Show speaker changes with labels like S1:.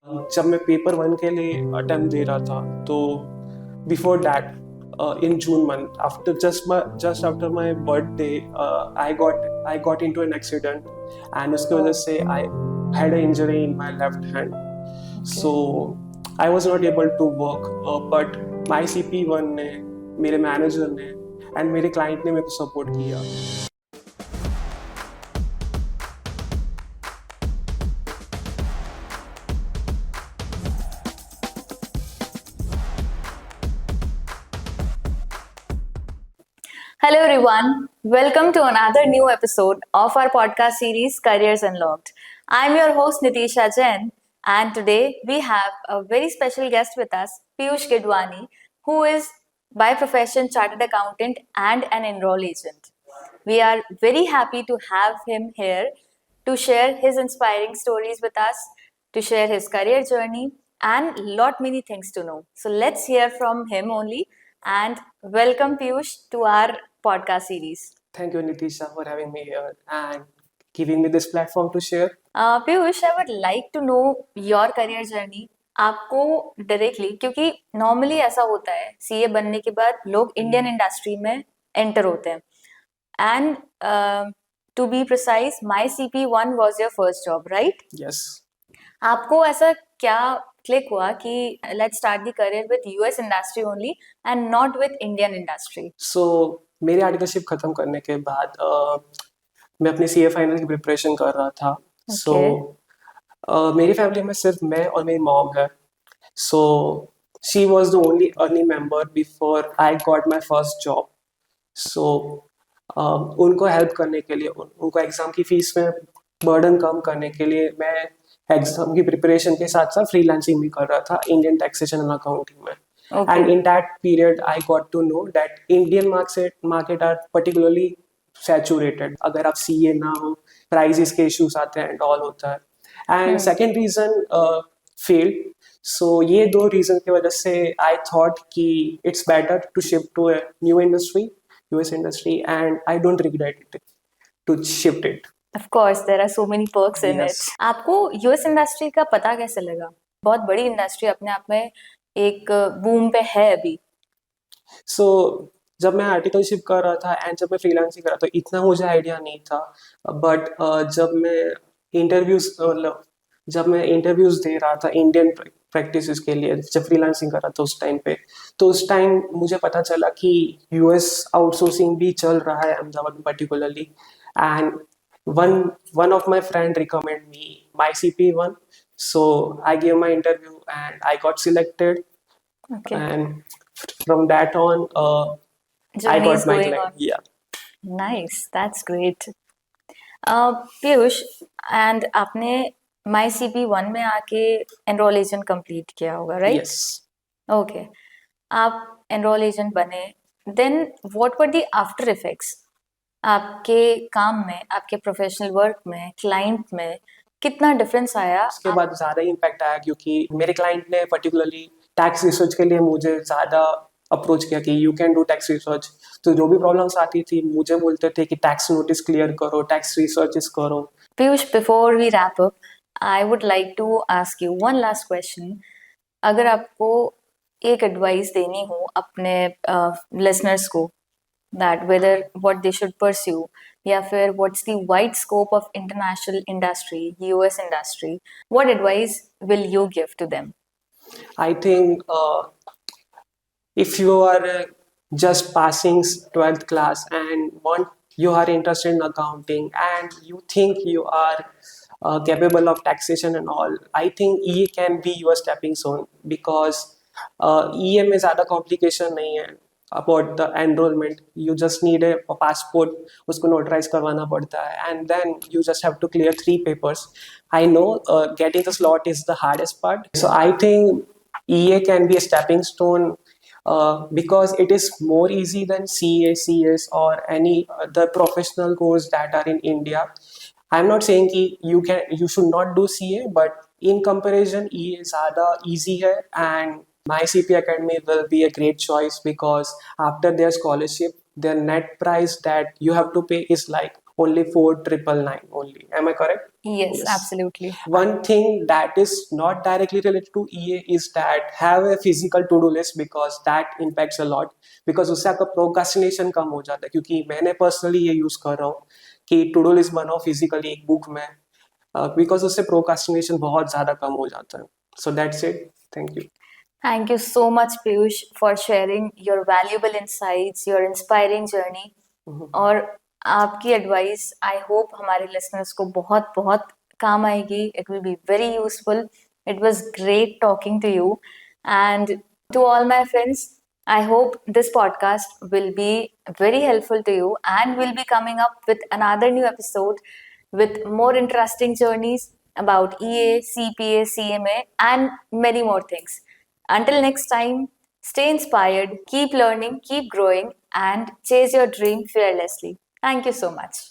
S1: जब मैं paper one के लिए अटेम्प्ट दे रहा था तो before that in June month after just after my birthday I got into an accident and उसकी वजह से I had a injury in my left hand so I was not able to work but my CP1 ने मेरे manager ने and मेरे client ने मेरे को सपोर्ट किया.
S2: Hello, everyone. Welcome to another new episode of our podcast series Careers Unlocked. I'm your host Nitisha Jain, and today we have a very special guest with us, Piyush Gidwani, who is by profession chartered accountant and an enroll agent. We are very happy to have him here to share his inspiring stories with us, to share his career journey, and lot many things to know. So let's hear from him only. And welcome Piyush to our podcast series.
S1: Thank you, Nitisha, for having me here and giving me this platform to share.
S2: Piyush, I would like to know your career journey. आपको directly, क्योंकि normally ऐसा होता है CA बनने के बाद लोग Indian industry में एंटर होते हैं and to be precise my CP1 was your first job, right?
S1: Yes.
S2: आपको ऐसा क्या क्लिक हुआ कि let's start the career with US industry only and not with Indian industry?
S1: So मेरी आर्टिकलशिप खत्म करने के बाद मैं अपने CA फाइनल की प्रिपरेशन कर रहा था. सो मेरी फैमिली में सिर्फ मैं और मेरी मॉम है. So she was the only earning member before I got my first job. So उनको हेल्प करने के लिए, उनको एग्ज़ाम की फीस में बर्डन कम करने के लिए मैं एग्ज़ाम की प्रिपरेशन के साथ साथ फ्रीलांसिंग भी कर रहा था इंडियन टैक्सेशन एंड अकाउंटिंग में. And in that period, I got to know that Indian market are particularly saturated. अगर आप CA ना हो, prices के issues आते हैं and all होता है. And second reason failed. So ये दो reason की वजह से I thought कि it's better to shift to a new industry, US industry, and I don't regret it to shift it.
S2: Of course, there are so many perks in
S1: Yes.
S2: it. आपको US industry का पता कैसे लगा? बहुत बड़ी industry अपने आप में एक बूम पे है अभी.
S1: सो जब मैं आर्टिकलशिप कर रहा था एंड जब मैं फ्रीलांसिंग कर रहा था इतना मुझे आइडिया नहीं था. बट जब मैं इंटरव्यूज दे रहा था इंडियन प्रैक्टिसेस के लिए, जब फ्रीलांसिंग कर रहा था उस टाइम पे, तो उस टाइम मुझे पता चला कि US आउटसोर्सिंग भी चल रहा है अहमदाबाद में particularly. And one of my friend recommend me my CP1. So I gave my interview and I got selected.
S2: Okay.
S1: And from that on, I
S2: Journey
S1: got
S2: is
S1: my
S2: going
S1: client.
S2: on.
S1: Yeah.
S2: Nice, that's great. Piyush, and आपने माई CP1 में आके enrol agent complete किया होगा, right?
S1: Yes.
S2: Okay, आप enrol agent बने, then what were the after effects आपके काम में, आपके प्रोफेशनल वर्क में, क्लाइंट में कितना डिफरेंस आया?
S1: उसके बाद ज़्यादा इम्पैक्ट आया क्योंकि मेरे क्लाइंट ने पर्टिकुलरली टैक्स रिसर्च के लिए मुझे ज़्यादा अप्रोच किया कि you can do tax research. तो जो भी प्रॉब्लम्स आती थी मुझे बोलते थे कि टैक्स नोटिस क्लियर करो, टैक्स रिसर्चेस करो.
S2: Piyush, before we wrap up, I would like to ask you one last question. अगर आपको एक एडवाइस देनी हो अपने लिसनर्स को, that whether what they should pursue, या फिर what's the wide scope of international industry, US industry, what advice will you give to them?
S1: I think if you are just passing 12th class and you are interested in accounting and you think you are capable of taxation and all, I think EA can be your stepping stone because EA में ज़्यादा complication नहीं है about the enrollment. You just need a passport, उसको notarize करवाना पड़ता है and then you just have to clear 3 papers. I know getting the slot is the hardest part. So I think EA can be a stepping stone because it is more easy than CA, CS or any other professional course that are in India. I'm not saying कि you should not do CA, but in comparison EA ज़्यादा easy है and my CP Academy will be a great choice because after their scholarship, their net price that you have to pay is like only 4999 only. Am I correct?
S2: Yes,
S1: Yes.
S2: absolutely.
S1: One thing that is not directly related to EA is that have a physical to-do list because that impacts a lot. Because उससे आपका procrastination कम हो जाता है, क्योंकि मैंने personally ये use कर रहा हूँ कि टू डू लिस्ट बनाओ फिजिकली एक बुक में, बिकॉज उससे प्रोक्रास्टिनेशन बहुत ज्यादा कम हो जाता है. So that's it. Thank you.
S2: Thank you so much, Piyush, for sharing your valuable insights, your inspiring journey. और आपकी एडवाइस आई होप हमारे लिसनर्स को बहुत बहुत काम आएगी. It will be very useful. It was great talking to you and to all my friends. I hope this podcast will be very helpful to you and we'll be coming up with another new episode with more interesting journeys about EA, CPA, CMA and many more things. Until next time, stay inspired, keep learning, keep growing and chase your dream fearlessly. Thank you so much.